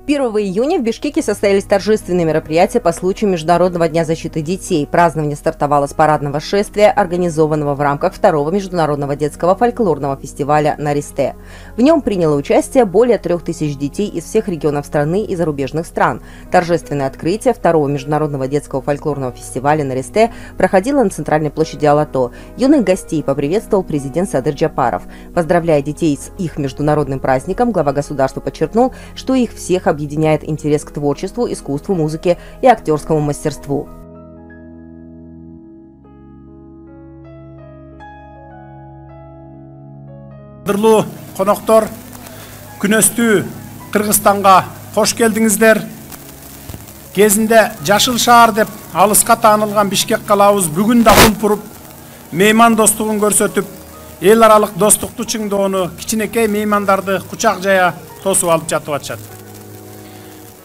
1 июня в Бишкеке состоялись торжественные мероприятия по случаю Международного дня защиты детей. Празднование стартовало с парадного шествия, организованного в рамках 2-го международного детского фольклорного фестиваля «Наристе». В нем приняло участие более 3000 детей из всех регионов страны и зарубежных стран. Торжественное открытие 2-го международного детского фольклорного фестиваля «Наристе» проходило на центральной площади Алато. Юных гостей поприветствовал президент Садыр Джапаров. Поздравляя детей с их международным праздником, глава государства подчеркнул, что их всех объединяет интерес к творчеству, искусству, музыке и актерскому мастерству. Кадырлуу коноктор, күнөстүү Кыргызстанга кош келдиңиздер. Кезинде жашыл шаар деп алыска таанылган Бишкек калабыз бүгүн да кулпуруп, мейман достугун көрсөтүп, эл аралык достукту чыңдоону, кичинекей меймандарды кучак жая тосуп алып жатып атышат.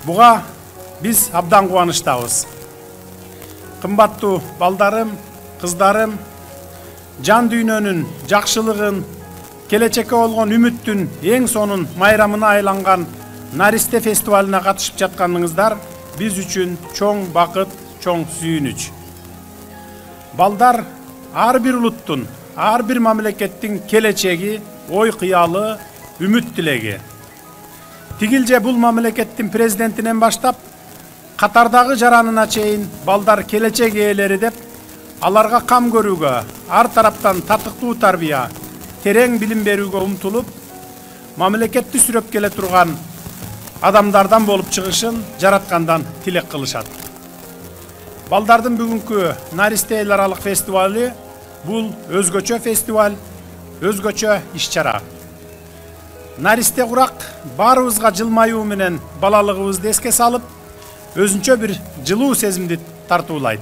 Буга биз абдан кубанычтабыз. Кымбаттуу балдарым, кыздарым, жан дүйнөнүн жакшылыгын, келечекке болгон үмүттүн эң сонун майрамына айланган Наристе фестивалына катышып жатканыңыздар биз үчүн чоң бакыт, чоң сүйүнүч. Балдар ар бир улуттун, ар бир мамлекеттин келечеги, ой кыялы, үмүт тилеги. Тигилже бул мамлекеттин президентинен баштап, катардагы жаранына чейин балдар келечек ээлери деп, аларга кам көрүүгө, ар тараптан татыктуу тарбия, терең билим берүүгө умтулуп, мамлекетти сүрөп келе турган адамдардан болуп чыгышын жараткандан тилек кылышат. Балдардын бүгүнкү Наристе эл аралык фестивалы бул өзгөчө фестиваль, өзгөчө иш-чара. Наристе курак баарыбызга жылмаюу менен балалыгыбызды эске салып, өзүнчө бир жылуу сезимди тартуулайт.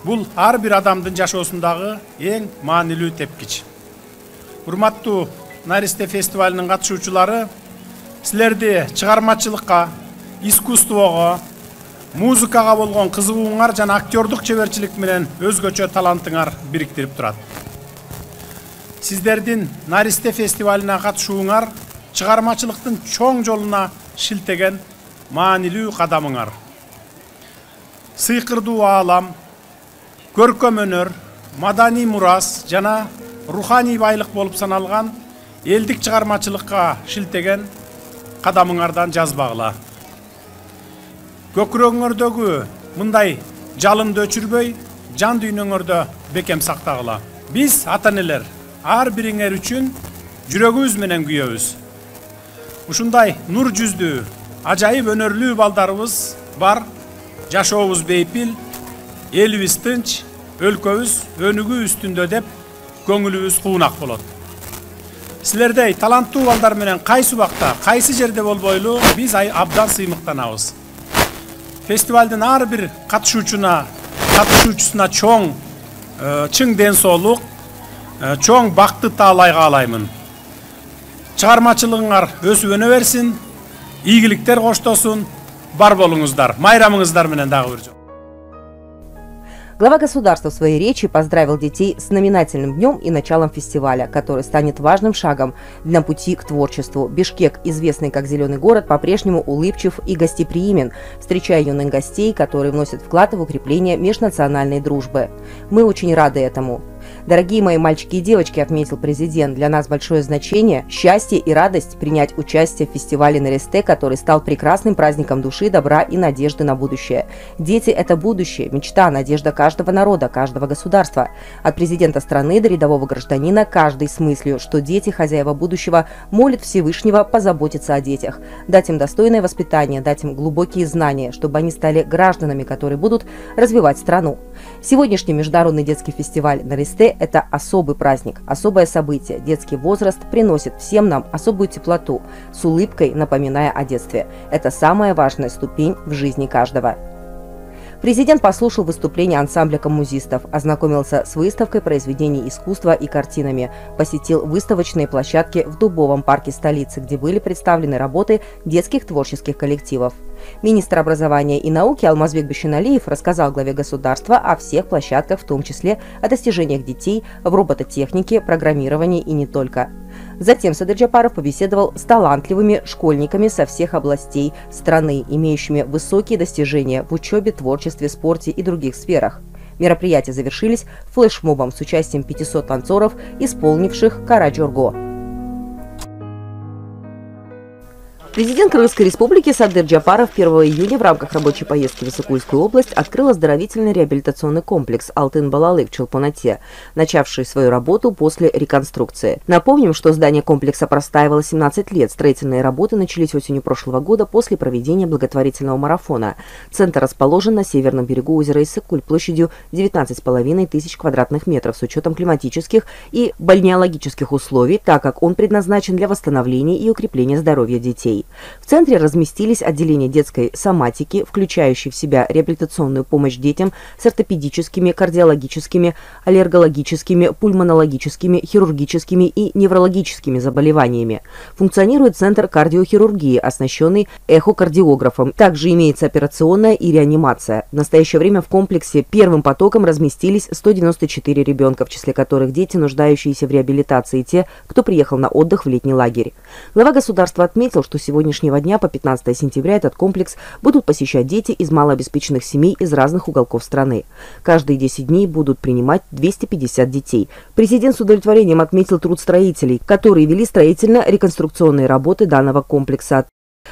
Бул ар бир адамдын жашоосундагы эң маанилүү тепкич. Урматтуу Наристе фестивалынын катышуучулары, силерди чыгармачылыкка, искусствого, музыкага болгон кызыгууңар жана актердук чеберчилик менен өзгөчө талантыңар бириктирип турат. Сиздердин Наристе фестивалына катышууңар чыгармачылыктын чоң жолуна шилтеген маанилүү кадамыңар. Сыйкырдуу аалам, көркөм өнөр, маданий мурас жана руханий байлык болуп саналган элдик чыгармачылыкка шилтеген кадамыңардан жазбагыла. Көкүрөгүңөрдөгү мындай жалынды өчүрбөй, жан дүйнөңөрдө бекем сактагыла. Биз ата-энелер ар бириңер үчүн жүрөгүбүз менен күйөбүз. Ушундай нур жүздүү, ажайып өнөрлүү балдарыбыз бар, жашообуз бейпил, элибиз тынч, өлкөбүз өнүгүү үстүндө деп көңүлүбүз куунак болот. Силердей таланттуу балдар менен кайсы убакта, кайсы жерде болбойлу биз абдан сыймыктанабыз. Фестивалдын ар бир катышуучусуна чың ден соолук, чоң бакыт таалай каалаймын. Чыгармачылыгыңар өсүп өнө берсин, ийгиликтер коштосун, бар болуңуздар, майрамыңыздар менен дагы бир жолу. Глава государства в своей речи поздравил детей с знаменательным днем и началом фестиваля, который станет важным шагом на пути к творчеству. Бишкек, известный как «Зеленый город», по-прежнему улыбчив и гостеприимен, встречая юных гостей, которые вносят вклад в укрепление межнациональной дружбы. Мы очень рады этому. Дорогие мои мальчики и девочки, отметил президент, для нас большое значение, счастье и радость принять участие в фестивале Наристе, который стал прекрасным праздником души, добра и надежды на будущее. Дети – это будущее, мечта, надежда каждого народа, каждого государства. От президента страны до рядового гражданина каждый с мыслью, что дети, хозяева будущего, молят Всевышнего позаботиться о детях, дать им достойное воспитание, дать им глубокие знания, чтобы они стали гражданами, которые будут развивать страну. Сегодняшний международный детский фестиваль Наристе – это особый праздник, особое событие. Детский возраст приносит всем нам особую теплоту, с улыбкой напоминая о детстве. Это самая важная ступень в жизни каждого. Президент послушал выступление ансамбля коммузистов, ознакомился с выставкой произведений искусства и картинами, посетил выставочные площадки в Дубовом парке столицы, где были представлены работы детских творческих коллективов. Министр образования и науки Алмазбек Бишеналиев рассказал главе государства о всех площадках, в том числе о достижениях детей в робототехнике, программировании и не только. Затем Садыр Джапаров побеседовал с талантливыми школьниками со всех областей страны, имеющими высокие достижения в учебе, творчестве, спорте и других сферах. Мероприятия завершились флешмобом с участием 500 танцоров, исполнивших «Кара Джорго». Президент Кыргызской республики Садыр Джапаров 1 июня в рамках рабочей поездки в Исыкульскую область открыл оздоровительный реабилитационный комплекс «Алтын-Балалык» в Чолпон-Ате, начавший свою работу после реконструкции. Напомним, что здание комплекса простаивало 17 лет. Строительные работы начались осенью прошлого года после проведения благотворительного марафона. Центр расположен на северном берегу озера Исыкуль площадью 19,5 тысяч квадратных метров с учетом климатических и бальнеологических условий, так как он предназначен для восстановления и укрепления здоровья детей. В центре разместились отделения детской соматики, включающие в себя реабилитационную помощь детям с ортопедическими, кардиологическими, аллергологическими, пульмонологическими, хирургическими и неврологическими заболеваниями. Функционирует центр кардиохирургии, оснащенный эхокардиографом. Также имеется операционная и реанимация. В настоящее время в комплексе первым потоком разместились 194 ребенка, в числе которых дети, нуждающиеся в реабилитации, и те, кто приехал на отдых в летний лагерь. Глава государства отметил, что сегодняшнего дня по 15 сентября этот комплекс будут посещать дети из малообеспеченных семей из разных уголков страны. Каждые 10 дней будут принимать 250 детей. Президент с удовлетворением отметил труд строителей, которые вели строительно-реконструкционные работы данного комплекса.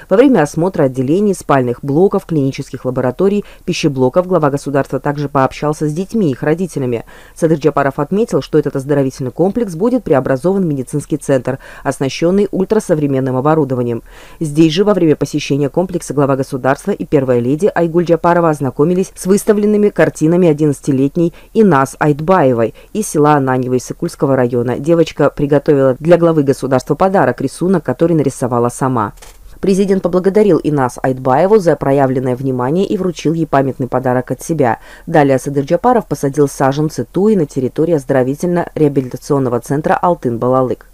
Во время осмотра отделений, спальных блоков, клинических лабораторий, пищеблоков глава государства также пообщался с детьми и их родителями. Садыр Джапаров отметил, что этот оздоровительный комплекс будет преобразован в медицинский центр, оснащенный ультрасовременным оборудованием. Здесь же во время посещения комплекса глава государства и первая леди Айгуль Джапарова ознакомились с выставленными картинами 11-летней Инас Айтбаевой из села Ананьево Исыкульского района. Девочка приготовила для главы государства подарок – рисунок, который нарисовала сама. Президент поблагодарил Инас Айтбаеву за проявленное внимание и вручил ей памятный подарок от себя. Далее Садыр Джапаров посадил саженцы туи на территории оздоровительно-реабилитационного центра «Алтын-Балалык».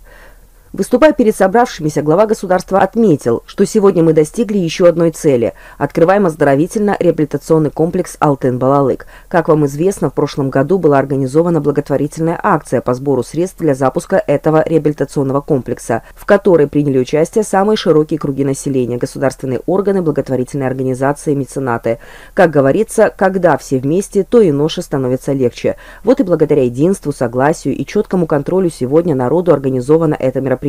Выступая перед собравшимися, глава государства отметил, что сегодня мы достигли еще одной цели – открываем оздоровительно-реабилитационный комплекс «Алтын-Балалык». Как вам известно, в прошлом году была организована благотворительная акция по сбору средств для запуска этого реабилитационного комплекса, в которой приняли участие самые широкие круги населения – государственные органы, благотворительные организации, меценаты. Как говорится, когда все вместе, то и ноша становится легче. Вот и благодаря единству, согласию и четкому контролю сегодня народу организовано это мероприятие.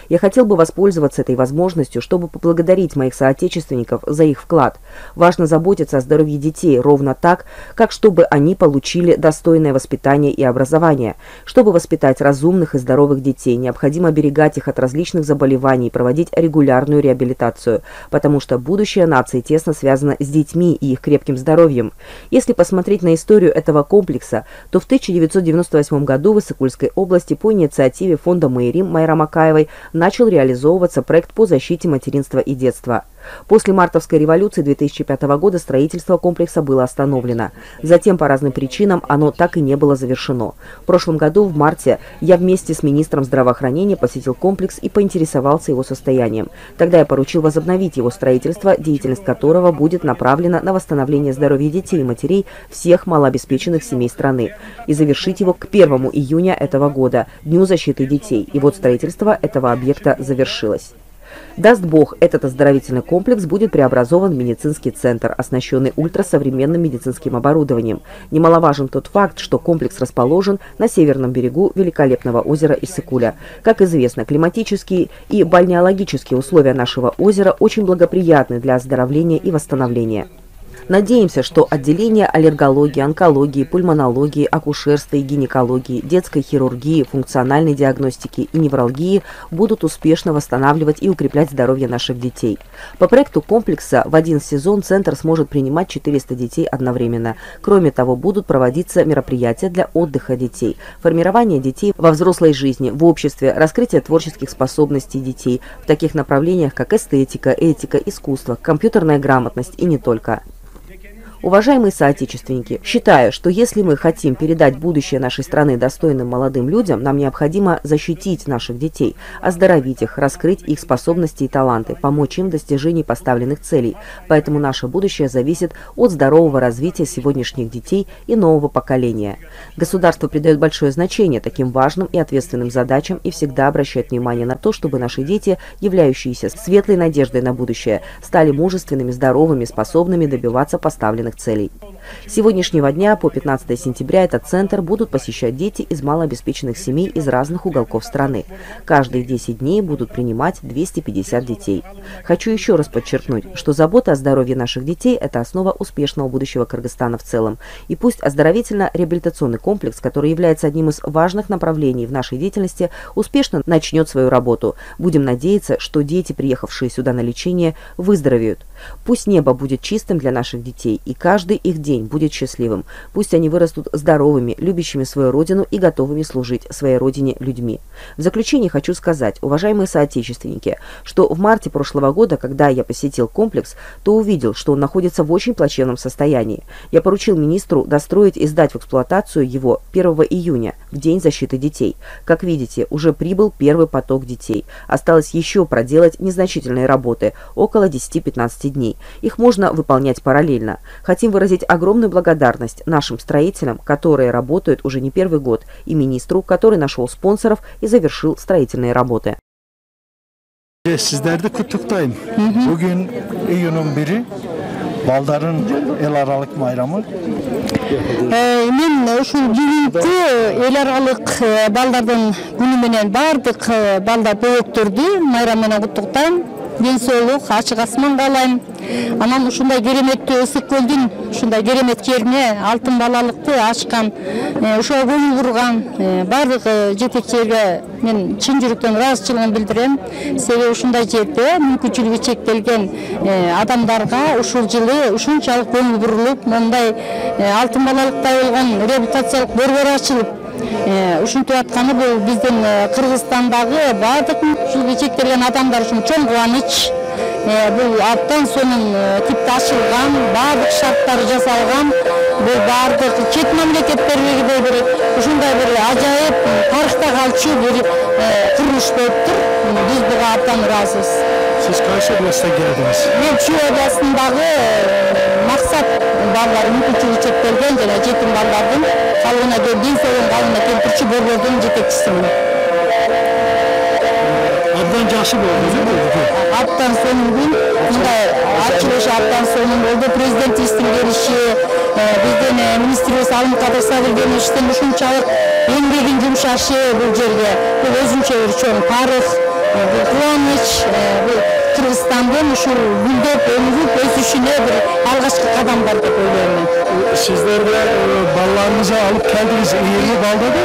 Я хотел бы воспользоваться этой возможностью, чтобы поблагодарить моих соотечественников за их вклад. Важно заботиться о здоровье детей ровно так, как чтобы они получили достойное воспитание и образование. Чтобы воспитать разумных и здоровых детей, необходимо оберегать их от различных заболеваний и проводить регулярную реабилитацию, потому что будущее нации тесно связано с детьми и их крепким здоровьем. Если посмотреть на историю этого комплекса, то в 1998 году в Исыкульской области по инициативе фонда Майрим Майра Макаевой начал реализовываться проект по защите материнства и детства. После мартовской революции 2005 года строительство комплекса было остановлено. Затем по разным причинам оно так и не было завершено. В прошлом году, в марте, я вместе с министром здравоохранения посетил комплекс и поинтересовался его состоянием. Тогда я поручил возобновить его строительство, деятельность которого будет направлена на восстановление здоровья детей и матерей всех малообеспеченных семей страны, и завершить его к 1 июня этого года, Дню защиты детей. И вот строительство этого объекта завершилось. Даст Бог, этот оздоровительный комплекс будет преобразован в медицинский центр, оснащенный ультрасовременным медицинским оборудованием. Немаловажен тот факт, что комплекс расположен на северном берегу великолепного озера Исыкуля. Как известно, климатические и бальнеологические условия нашего озера очень благоприятны для оздоровления и восстановления. Надеемся, что отделения аллергологии, онкологии, пульмонологии, акушерства и гинекологии, детской хирургии, функциональной диагностики и невралгии будут успешно восстанавливать и укреплять здоровье наших детей. По проекту комплекса в один сезон центр сможет принимать 400 детей одновременно. Кроме того, будут проводиться мероприятия для отдыха детей, формирования детей во взрослой жизни, в обществе, раскрытие творческих способностей детей в таких направлениях, как эстетика, этика, искусство, компьютерная грамотность и не только. Уважаемые соотечественники, считаю, что если мы хотим передать будущее нашей страны достойным молодым людям, нам необходимо защитить наших детей, оздоровить их, раскрыть их способности и таланты, помочь им в достижении поставленных целей. Поэтому наше будущее зависит от здорового развития сегодняшних детей и нового поколения. Государство придает большое значение таким важным и ответственным задачам и всегда обращает внимание на то, чтобы наши дети, являющиеся светлой надеждой на будущее, стали мужественными, здоровыми, способными добиваться поставленных целей. С сегодняшнего дня по 15 сентября этот центр будут посещать дети из малообеспеченных семей из разных уголков страны. Каждые 10 дней будут принимать 250 детей. Хочу еще раз подчеркнуть, что забота о здоровье наших детей – это основа успешного будущего Кыргызстана в целом. И пусть оздоровительно-реабилитационный комплекс, который является одним из важных направлений в нашей деятельности, успешно начнет свою работу. Будем надеяться, что дети, приехавшие сюда на лечение, выздоровеют. Пусть небо будет чистым для наших детей, и каждый их день будет счастливым. Пусть они вырастут здоровыми, любящими свою родину и готовыми служить своей родине людьми. В заключение хочу сказать, уважаемые соотечественники, что в марте прошлого года, когда я посетил комплекс, то увидел, что он находится в очень плачевном состоянии. Я поручил министру достроить и сдать в эксплуатацию его 1 июня, в День защиты детей. Как видите, уже прибыл первый поток детей. Осталось еще проделать незначительные работы, около 10-15 дней. Их можно выполнять параллельно. Хотим выразить огромную благодарность нашим строителям, которые работают уже не первый год, и министру, который нашел спонсоров и завершил строительные работы. Sizlerdi kutuktayım. Bugün iyunun 1'i. Baldar'ın el aralık bayramı. Men ушул бүгүнкү эл аралык балдардын күнү менен бардык балдар бөбөктөрдү майрам менен куттуктайм. Ден соолук, ачык асман каалайм. Анан ушундай кереметтүү ысык көлдүн ушундай керемет жерине алтын балалыкты ачкан, ошого көңүл бурган бардык жетекчилерге мен чын жүрөктөн ыраазычылыгымды билдирем. Себеби ушундай жерде мүмкүнчүлүгү чектелген адамдарга ушул жылы ушунчалык көңүл бурулуп, мындай алтын балалыктай болгон реабилитациялык борбор ачылып, ушинтип атканы бул биздин Кыргызстандагы бардык мүмкүнчүлүгү чектелген адамдар үчүн чоң кубаныч. Бул абдан сонун типте ачылган, бардык шарттары жасалган, бул бардык чет мамлекеттердегидей бир ушундай бир ажайып тарыхта калчу бир курулуш болуптур. Биз буга абдан ыраазыбыз. Siz kayсы областан келдиңиz? Мен Чүй областындагы максат балдар мүмкүнчүлүгү чектелген жана жетим балдардын калыбына ден соолугун калыбына келтирүүчү борбордун жетекчисимин. Abdan жакшы болду. Абдан сонун күн, мындай ачылышы абдан сонун болду. Президентибиздин келиши, биздин министрибиз Алымкадыр Сабырбековичтин ушунчалык эмгегин жумшашы бул жерге, бул өзүнчө бир чоң тарых, бул кубаныч, бул Кыргызстандын ушул гүлдөп, өнүгүп өсүшүнө бир алгачкы кадамдар деп ойлойм мен. Sizlerге балдарыңызды алып келдиңиз, эми балдарды?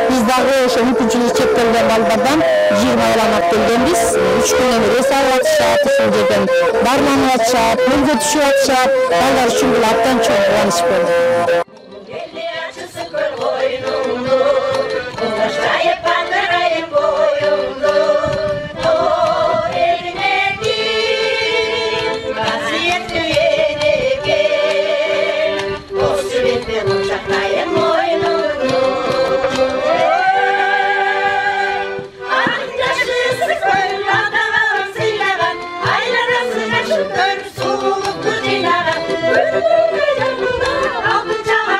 Биз дагы ошо мүмкүнчүлүгү чектелген балдардан 20 баланы алып келгенбиз. 3 күндөн бери эс алып атышат, ушул жерден барланып атышат, мөлгө түшүп атышат. Балдар үчүн бул абдан чоң кубаныч болду. Suluk dünyada, ölümü yanında, altın çağ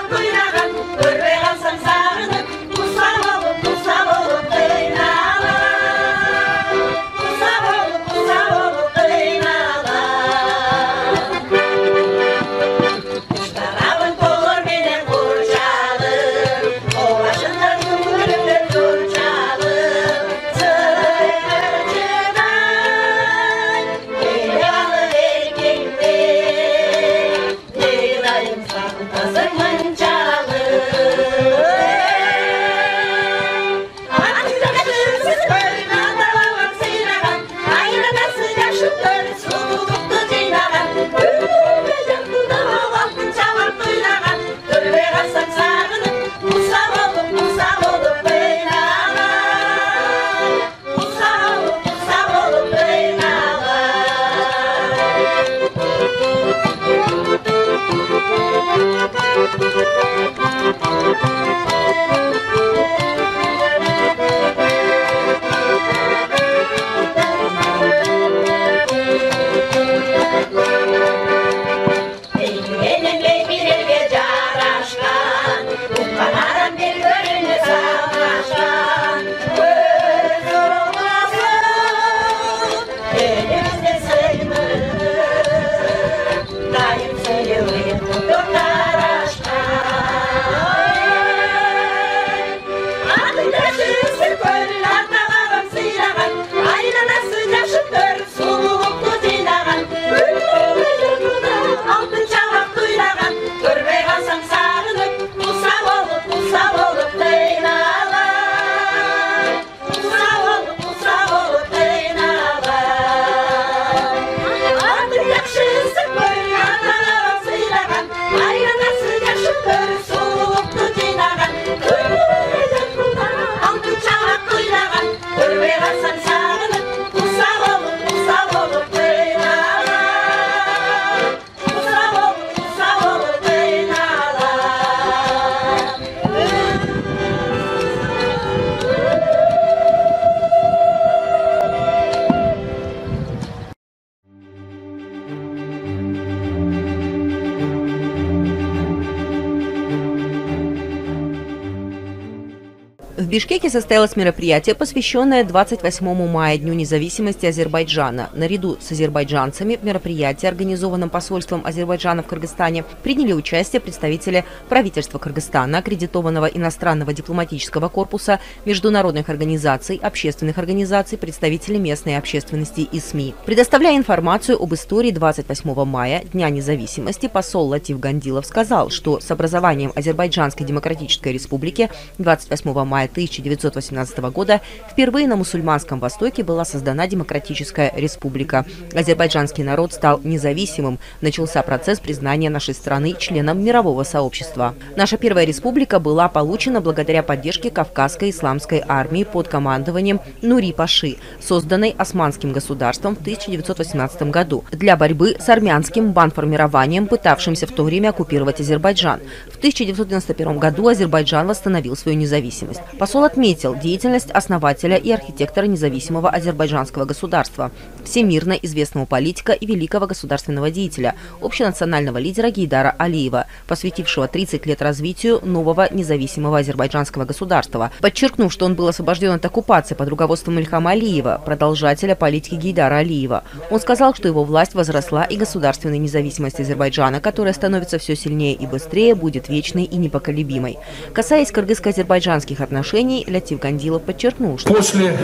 Бишкеке состоялось мероприятие, посвященное 28 мая, Дню независимости Азербайджана. Наряду с азербайджанцами в мероприятии, организованном посольством Азербайджана в Кыргызстане, приняли участие представители правительства Кыргызстана, аккредитованного иностранного дипломатического корпуса, международных организаций, общественных организаций, представители местной общественности и СМИ. Предоставляя информацию об истории 28 мая, Дня независимости, посол Латиф Гандилов сказал, что с образованием Азербайджанской Демократической Республики 28 мая 1918 года впервые на мусульманском Востоке была создана Демократическая Республика. Азербайджанский народ стал независимым. Начался процесс признания нашей страны членом мирового сообщества. Наша первая республика была получена благодаря поддержке Кавказской исламской армии под командованием Нури Паши, созданной Османским государством в 1918 году для борьбы с армянским бандформированием, пытавшимся в то время оккупировать Азербайджан. В 1991 году Азербайджан восстановил свою независимость. Посол отметил деятельность основателя и архитектора независимого азербайджанского государства, всемирно известного политика и великого государственного деятеля, общенационального лидера Гейдара Алиева, посвятившего 30 лет развитию нового независимого азербайджанского государства, подчеркнув, что он был освобожден от оккупации под руководством Ильхама Алиева, продолжателя политики Гейдара Алиева. Он сказал, что его власть возросла, и государственная независимость Азербайджана, которая становится все сильнее и быстрее, будет вечной и непоколебимой. Касаясь кыргызско-азербайджанских отношений, Латиф Гандилов подчеркнул, что после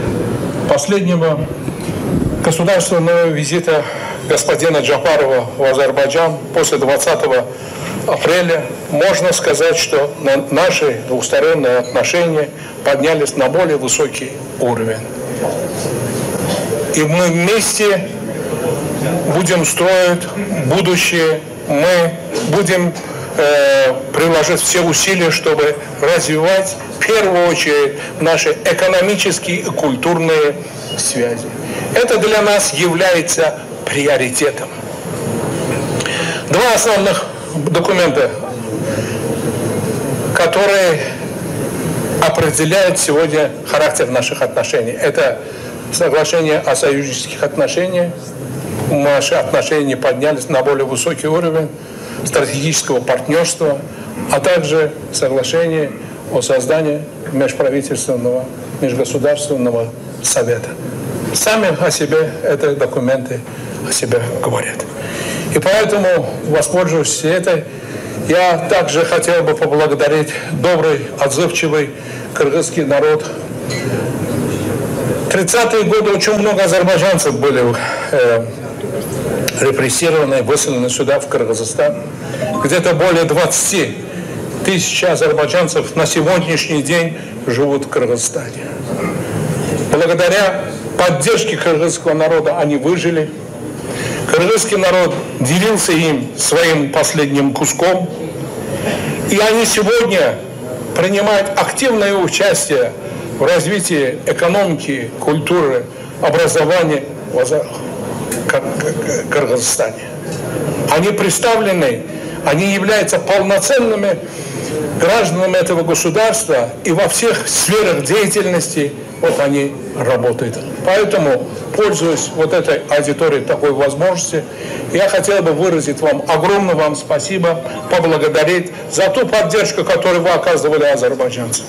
последнего государственного визита господина Джапарова в Азербайджан после 20 апреля можно сказать, что наши двусторонние отношения поднялись на более высокий уровень. И мы вместе будем строить будущее, мы будем приложить все усилия, чтобы развивать в первую очередь наши экономические и культурные связи. Это для нас является приоритетом. Два основных документа, которые определяют сегодня характер наших отношений. Это соглашение о союзнических отношениях. Наши отношения поднялись на более высокий уровень стратегического партнерства, а также соглашение о создании межправительственного, межгосударственного совета. Сами о себе эти документы о себе говорят. И поэтому, воспользуясь этой, я также хотел бы поблагодарить добрый, отзывчивый кыргызский народ. В 30-е годы очень много азербайджанцев были репрессированы, выселены сюда, в Кыргызстан. Где-то более 20 тысяч азербайджанцев на сегодняшний день живут в Кыргызстане. Благодаря поддержке кыргызского народа они выжили. Кыргызский народ делился им своим последним куском. И они сегодня принимают активное участие в развитии экономики, культуры, образования в Кыргызстане. Они представлены, они являются полноценными гражданами этого государства, и во всех сферах деятельности вот они работают. Поэтому, пользуясь вот этой аудиторией, такой возможностью, я хотел бы выразить вам огромное вам спасибо, поблагодарить за ту поддержку, которую вы оказывали азербайджанцам.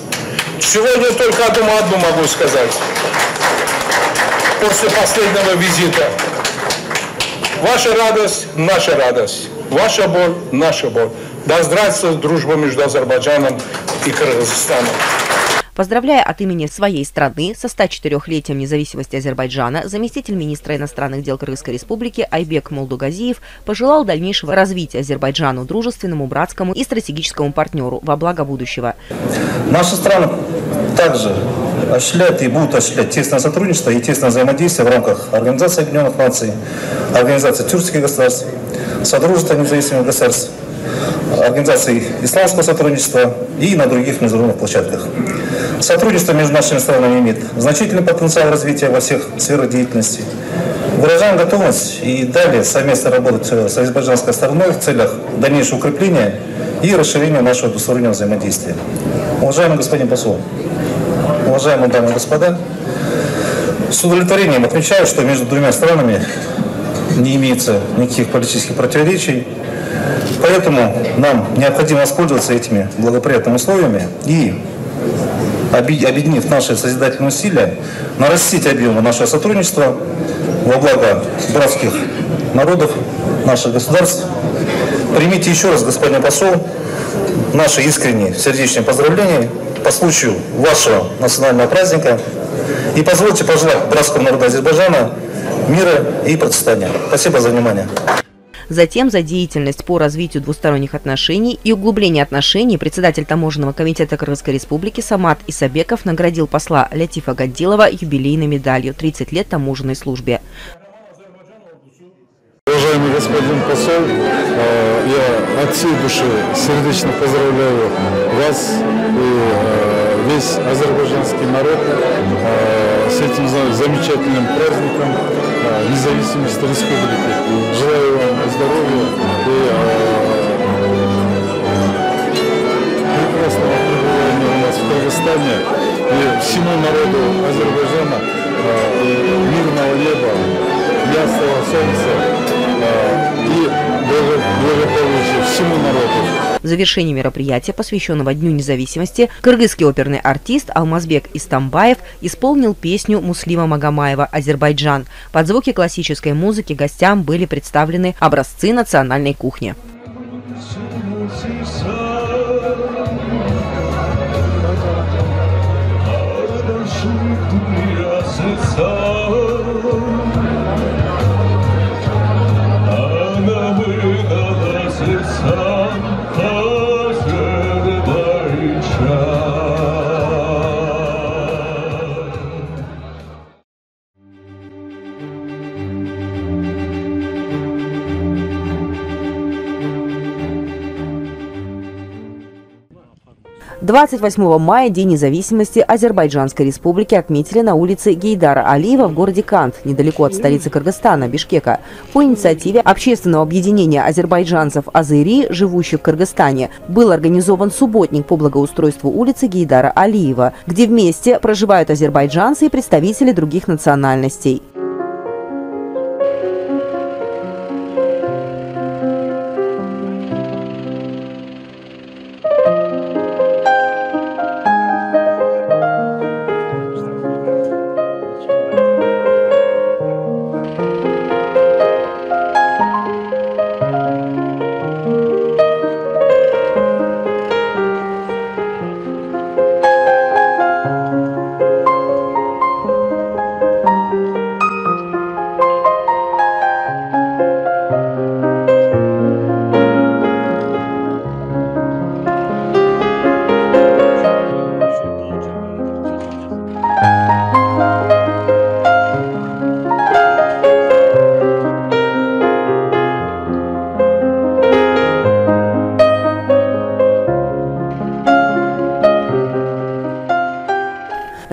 Сегодня только одну могу сказать. После последнего визита. Ваша радость – наша радость. Ваша боль – наша боль. Да здравствует дружба между Азербайджаном и Кыргызстаном. Поздравляя от имени своей страны со 104-летием независимости Азербайджана, заместитель министра иностранных дел Кыргызской республики Айбек Молдугазиев пожелал дальнейшего развития Азербайджану, дружественному, братскому и стратегическому партнеру во благо будущего. Наша страна также осуществляет и будет осуществлять тесное сотрудничество и тесное взаимодействие в рамках Организации Объединенных Наций, Организации тюркских государств, Содружества независимых государств, Организации исламского сотрудничества и на других международных площадках. Сотрудничество между нашими странами имеет значительный потенциал развития во всех сферах деятельности. Выражаем готовность и далее совместно работать с азербайджанской стороной в целях дальнейшего укрепления и расширения нашего двустороннего взаимодействия. Уважаемый господин посол, уважаемые дамы и господа, с удовлетворением отмечаю, что между двумя странами не имеется никаких политических противоречий. Поэтому нам необходимо воспользоваться этими благоприятными условиями и объединив наши созидательные усилия, нарастить объемы нашего сотрудничества во благо братских народов, наших государств. Примите еще раз, господин посол, наши искренние сердечные поздравления по случаю вашего национального праздника. И позвольте пожелать братскому народу Азербайджана мира и процветания. Спасибо за внимание. Затем за деятельность по развитию двусторонних отношений и углубление отношений председатель Таможенного комитета Кыргызской республики Самат Исабеков наградил посла Лятифа Гандилова юбилейной медалью «30 лет таможенной службе». Уважаемый господин посол, я от всей души сердечно поздравляю вас и весь азербайджанский народ с этим замечательным праздником независимости республики. Желаю вам здоровья и прекрасного пребывания у нас в Кыргызстане и всему народу Азербайджана мирного неба, ясного солнца и благополучия всему народу. В завершении мероприятия, посвященного Дню независимости, кыргызский оперный артист Алмазбек Истамбаев исполнил песню Муслима Магомаева «Азербайджан». Под звуки классической музыки гостям были представлены образцы национальной кухни. – 28 мая, День независимости Азербайджанской республики, отметили на улице Гейдара Алиева в городе Кант, недалеко от столицы Кыргызстана, Бишкека. По инициативе общественного объединения азербайджанцев Азыри, живущих в Кыргызстане, был организован субботник по благоустройству улицы Гейдара Алиева, где вместе проживают азербайджанцы и представители других национальностей.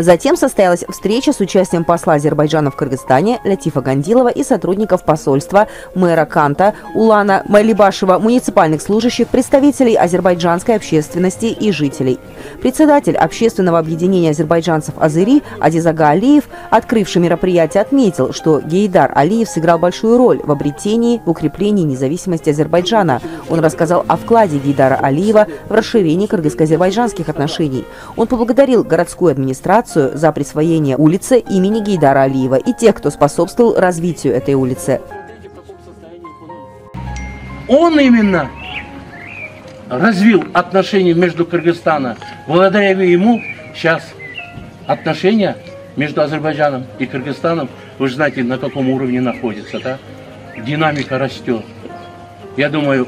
Затем состоялась встреча с участием посла Азербайджана в Кыргызстане Лятифа Гандилова и сотрудников посольства, мэра Канта Улана Майлибашева, муниципальных служащих, представителей азербайджанской общественности и жителей. Председатель общественного объединения азербайджанцев Азыри Адизага Алиев, открывший мероприятие, отметил, что Гейдар Алиев сыграл большую роль в обретении, в укреплении независимости Азербайджана. Он рассказал о вкладе Гейдара Алиева в расширение кыргызско-азербайджанских отношений. Он поблагодарил городскую администрацию за присвоение улицы имени Гейдара Алиева и тех, кто способствовал развитию этой улицы. Он именно развил отношения между Кыргызстаном. Благодаря ему сейчас отношения между Азербайджаном и Кыргызстаном, вы же знаете, на каком уровне находятся, да? Динамика растет. Я думаю,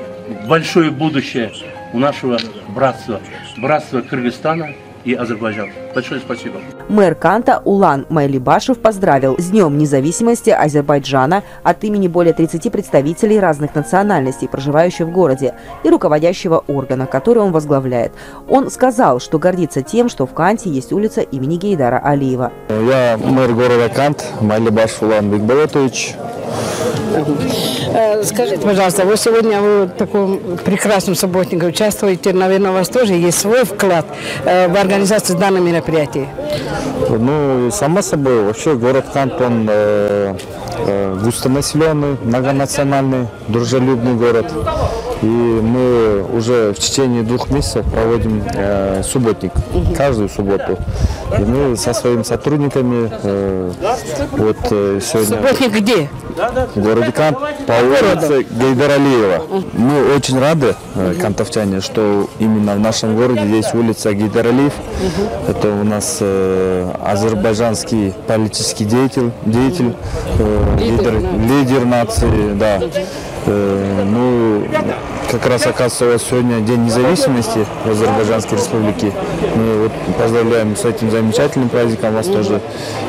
большое будущее у нашего братства Кыргызстана и Азербайджан. Большое спасибо. Мэр Канта Улан Майлибашев поздравил с Днем независимости Азербайджана от имени более 30 представителей разных национальностей, проживающих в городе, и руководящего органа, который он возглавляет. Он сказал, что гордится тем, что в Канте есть улица имени Гейдара Алиева. Я мэр города Кант, Майлибашев Улан Бекболотович. Скажите, пожалуйста, вы сегодня в таком прекрасном субботнике участвуете, наверное, у вас тоже есть свой вклад в организацию данного мероприятия? Ну, само собой, вообще город Кант, он густонаселенный, многонациональный, дружелюбный город. И мы уже в течение 2 месяцев проводим субботник, каждую субботу. И мы со своими сотрудниками вот сегодня... Субботник где? В городе Кант, по улице Гайдар-Алиева. Мы очень рады, кантовчане, что именно в нашем городе есть улица Гайдар-Алиев. Это у нас азербайджанский политический деятель, лидер нации, да. Ну, как раз оказывается сегодня День независимости в Азербайджанской республике. Мы вот поздравляем с этим замечательным праздником вас тоже.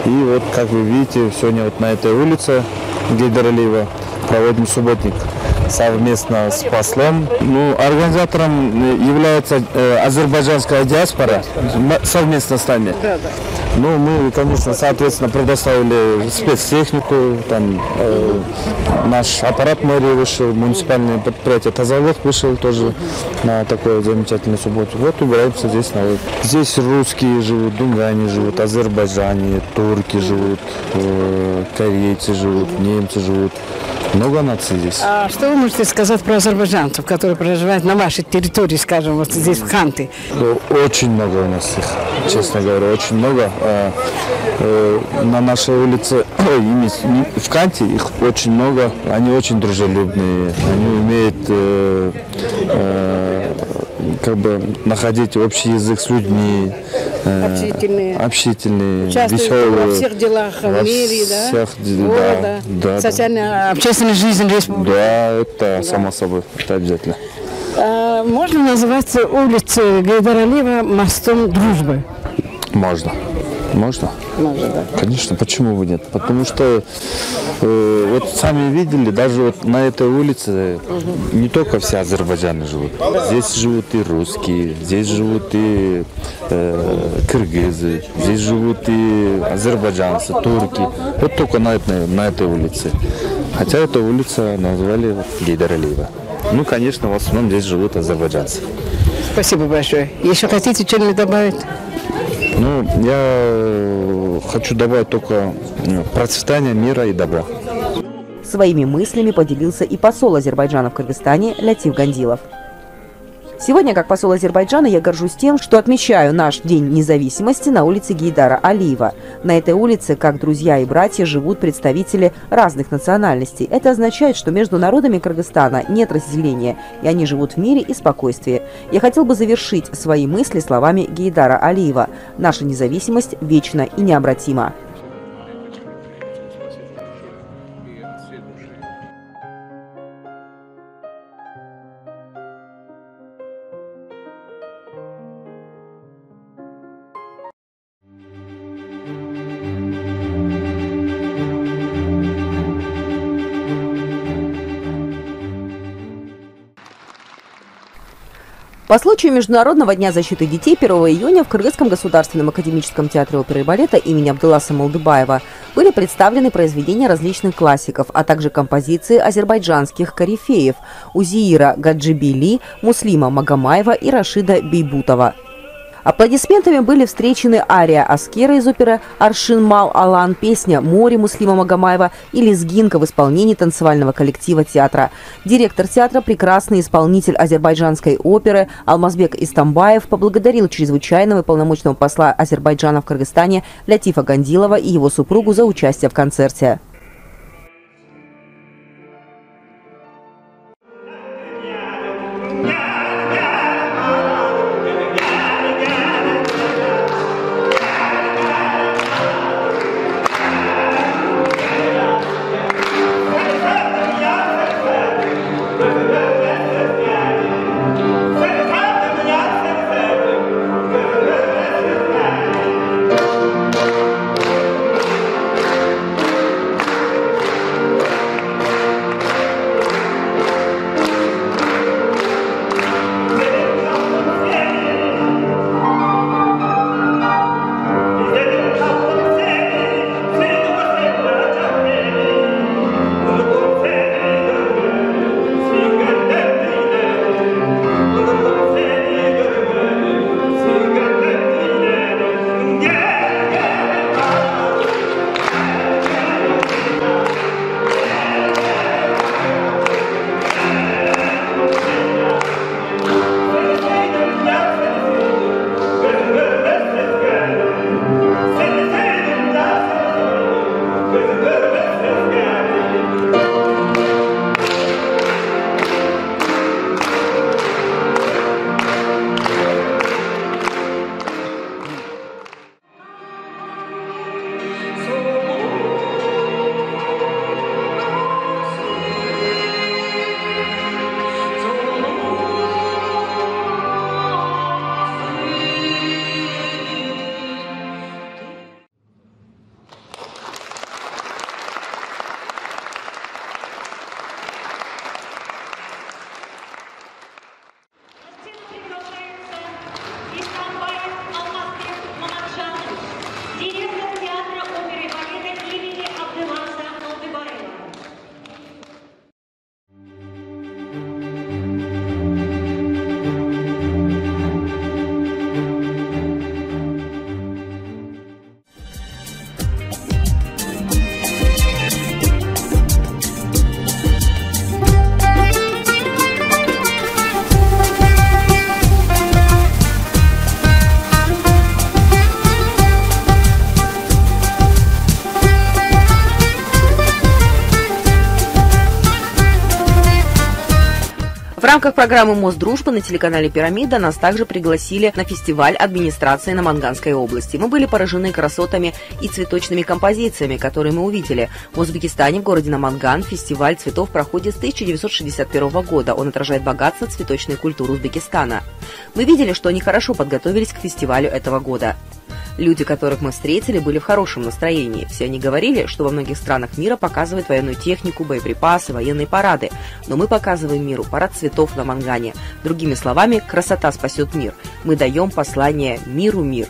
И вот, как вы видите, сегодня вот на этой улице Гайдар-Алиева проводим субботник совместно с послом. Ну, организатором является азербайджанская диаспора совместно с нами. Ну, мы, конечно, соответственно, предоставили спецтехнику, там наш аппарат мэрии вышел, муниципальное предприятие Тазалых вышел тоже на такую замечательную субботу. Вот убираемся здесь на улице. Здесь русские живут, дунгане живут, азербайджане, турки живут, корейцы живут, немцы живут. Много наций здесь. А что вы можете сказать про азербайджанцев, которые проживают на вашей территории, скажем, вот здесь в Канте? Очень много у нас их, честно говоря, очень много. На нашей улице, в Канте их очень много, они очень дружелюбные, они умеют как бы находить общий язык с людьми, общительные, веселые. Во всех делах в мире, да? Города, да, социальная, общественная жизнь республики. Да, это само собой, это обязательно. Можно называть улицу Гайдар-Алиева мостом дружбы? Можно. Можно? Можно, да. Конечно, почему бы нет? Потому что вот сами видели, даже вот на этой улице не только все азербайджаны живут. Здесь живут и русские, здесь живут и кыргызы, здесь живут и азербайджанцы, турки. Вот только на этой улице. Хотя эту улицу назвали Гайдар-Алиева. Ну, конечно, в основном здесь живут азербайджанцы. Спасибо большое. Еще хотите что-нибудь добавить? Ну, я хочу добавить только процветание, мира и добра. Своими мыслями поделился и посол Азербайджана в Кыргызстане Лятиф Гандилов. Сегодня, как посол Азербайджана, я горжусь тем, что отмечаю наш День независимости на улице Гайдара Алиева. На этой улице, как друзья и братья, живут представители разных национальностей. Это означает, что между народами Кыргызстана нет разделения, и они живут в мире и спокойствии. Я хотел бы завершить свои мысли словами Гайдара Алиева. Наша независимость вечна и необратима. По случаю Международного дня защиты детей 1 июня в Кыргызском государственном академическом театре оперы и балета имени Абдулласа Молдыбаева были представлены произведения различных классиков, а также композиции азербайджанских корифеев Узиира Гаджибили, Муслима Магомаева и Рашида Бейбутова. Аплодисментами были встречены ария Аскера из оперы «Аршин Мал Алан», песня «Море» Муслима Магомаева и «Лезгинка» в исполнении танцевального коллектива театра. Директор театра, прекрасный исполнитель азербайджанской оперы Алмазбек Истамбаев поблагодарил чрезвычайного и полномочного посла Азербайджана в Кыргызстане Лятифа Гандилова и его супругу за участие в концерте. В рамках программы «Мост дружбы» на телеканале «Пирамида» нас также пригласили на фестиваль администрации Наманганской области. Мы были поражены красотами и цветочными композициями, которые мы увидели. В Узбекистане, в городе Наманган, фестиваль цветов проходит с 1961 года. Он отражает богатство цветочной культуры Узбекистана. Мы видели, что они хорошо подготовились к фестивалю этого года. Люди, которых мы встретили, были в хорошем настроении. Все они говорили, что во многих странах мира показывают военную технику, боеприпасы, военные парады. Но мы показываем миру парад цветов в Намангане. Другими словами, красота спасет мир. Мы даем послание «Миру мир».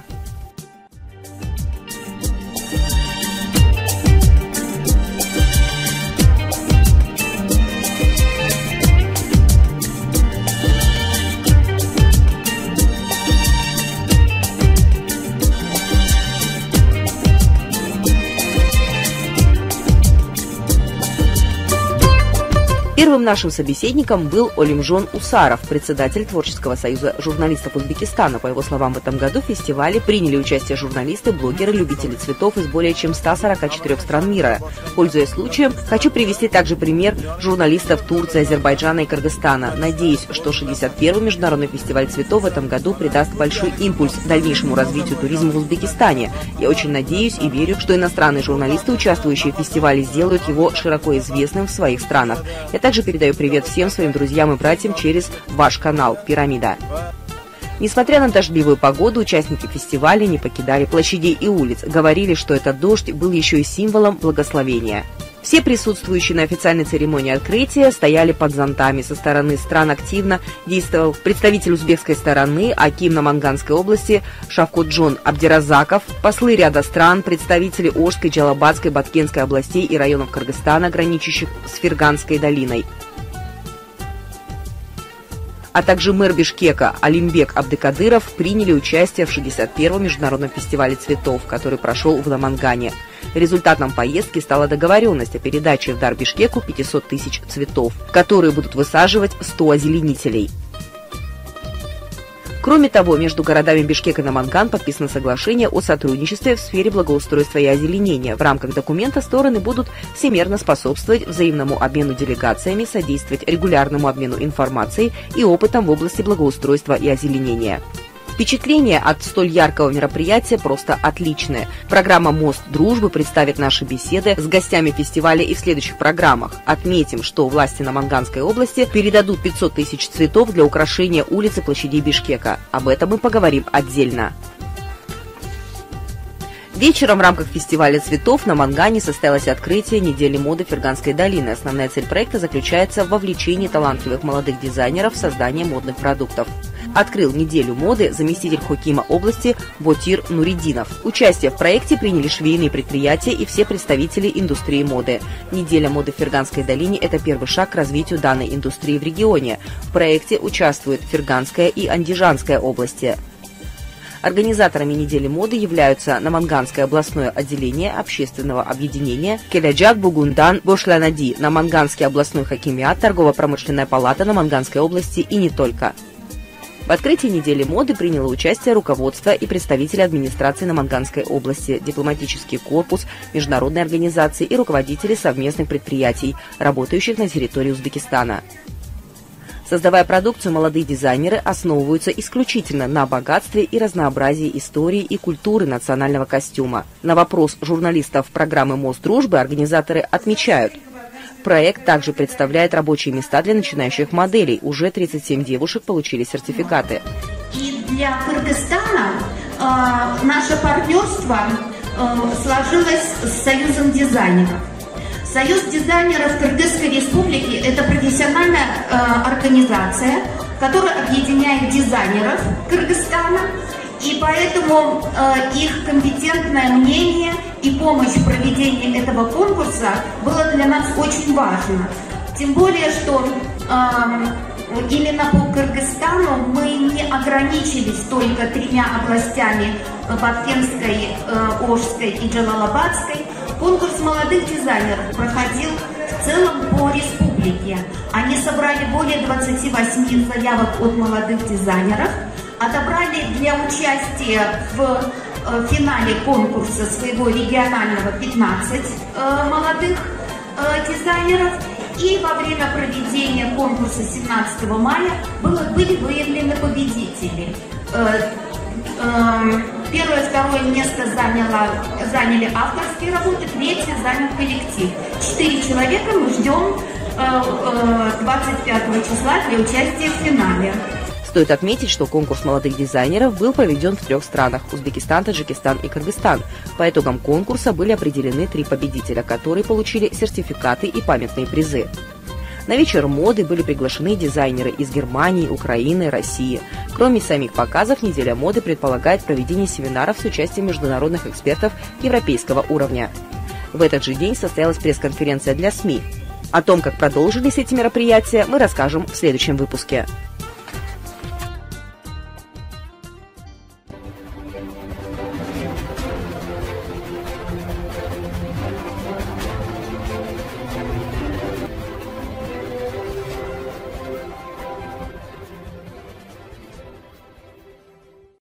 Первым нашим собеседником был Олимжон Усаров, председатель Творческого союза журналистов Узбекистана. По его словам, в этом году в фестивале приняли участие журналисты, блогеры, любители цветов из более чем 144 стран мира. Пользуясь случаем, хочу привести также пример журналистов Турции, Азербайджана и Кыргызстана. Надеюсь, что 61-й международный фестиваль цветов в этом году придаст большой импульс дальнейшему развитию туризма в Узбекистане. Я очень надеюсь и верю, что иностранные журналисты, участвующие в фестивале, сделают его широко известным в своих странах. Я также передаю привет всем своим друзьям и братьям через ваш канал «Пирамида». Несмотря на дождливую погоду, участники фестиваля не покидали площадей и улиц. Говорили, что этот дождь был еще и символом благословения. Все присутствующие на официальной церемонии открытия стояли под зонтами. Со стороны стран активно действовал представитель узбекской стороны, аким Наманганской области Шавкотджон Абдиразаков, послы ряда стран, представители Ошской, Джалабадской, Баткенской областей и районов Кыргызстана, граничащих с Ферганской долиной, а также мэр Бишкека Алимбек Абдыкадыров приняли участие в 61-м международном фестивале цветов, который прошел в Намангане. Результатом поездки стала договоренность о передаче в дар Бишкеку 500 тысяч цветов, которые будут высаживать 100 озеленителей. Кроме того, между городами Бишкек и Наманган подписано соглашение о сотрудничестве в сфере благоустройства и озеленения. В рамках документа стороны будут всемерно способствовать взаимному обмену делегациями, содействовать регулярному обмену информацией и опытом в области благоустройства и озеленения. Впечатление от столь яркого мероприятия просто отличное. Программа «Мост дружбы» представит наши беседы с гостями фестиваля и в следующих программах. Отметим, что власти Наманганской области передадут 500 тысяч цветов для украшения улиц и площадей Бишкека. Об этом мы поговорим отдельно. Вечером в рамках фестиваля цветов на Намангане состоялось открытие недели моды Ферганской долины. Основная цель проекта заключается в вовлечении талантливых молодых дизайнеров в создание модных продуктов. Открыл неделю моды заместитель хокима области Ботир Нуридинов. Участие в проекте приняли швейные предприятия и все представители индустрии моды. Неделя моды в Ферганской долине – это первый шаг к развитию данной индустрии в регионе. В проекте участвуют Ферганская и Андижанская области. Организаторами недели моды являются Наманганское областное отделение общественного объединения Келяджак Бугундан Бошланади, Наманганский областной хакимиат, торгово-промышленная палата Наманганской области и не только. В открытии недели моды приняло участие руководство и представители администрации Наманганской области, дипломатический корпус, международные организации и руководители совместных предприятий, работающих на территории Узбекистана. Создавая продукцию, молодые дизайнеры основываются исключительно на богатстве и разнообразии истории и культуры национального костюма. На вопрос журналистов программы «Мост дружбы» организаторы отмечают: проект также представляет рабочие места для начинающих моделей. Уже 37 девушек получили сертификаты. И для Кыргызстана наше партнерство сложилось с Союзом дизайнеров. Союз дизайнеров Кыргызской республики – это профессиональная организация, которая объединяет дизайнеров Кыргызстана, и поэтому их компетентное мнение и помощь в проведении этого конкурса было для нас очень важно. Тем более, что именно по Кыргызстану мы не ограничились только 3 областями – Баткенской, Ошской и Джалалабадской. Конкурс молодых дизайнеров проходил в целом по республике. Они собрали более 28 заявок от молодых дизайнеров, отобрали для участия в финале конкурса своего регионального 15 молодых дизайнеров И во время проведения конкурса 17 мая были выявлены победители. Первое, второе место заняли авторские работы, третье занял коллектив. 4 человека мы ждем 25 числа для участия в финале. Стоит отметить, что конкурс молодых дизайнеров был проведен в 3 странах – Узбекистан, Таджикистан и Кыргызстан. По итогам конкурса были определены 3 победителя, которые получили сертификаты и памятные призы. На вечер моды были приглашены дизайнеры из Германии, Украины, России. Кроме самих показов, неделя моды предполагает проведение семинаров с участием международных экспертов европейского уровня. В этот же день состоялась пресс-конференция для СМИ. О том, как продолжились эти мероприятия, мы расскажем в следующем выпуске.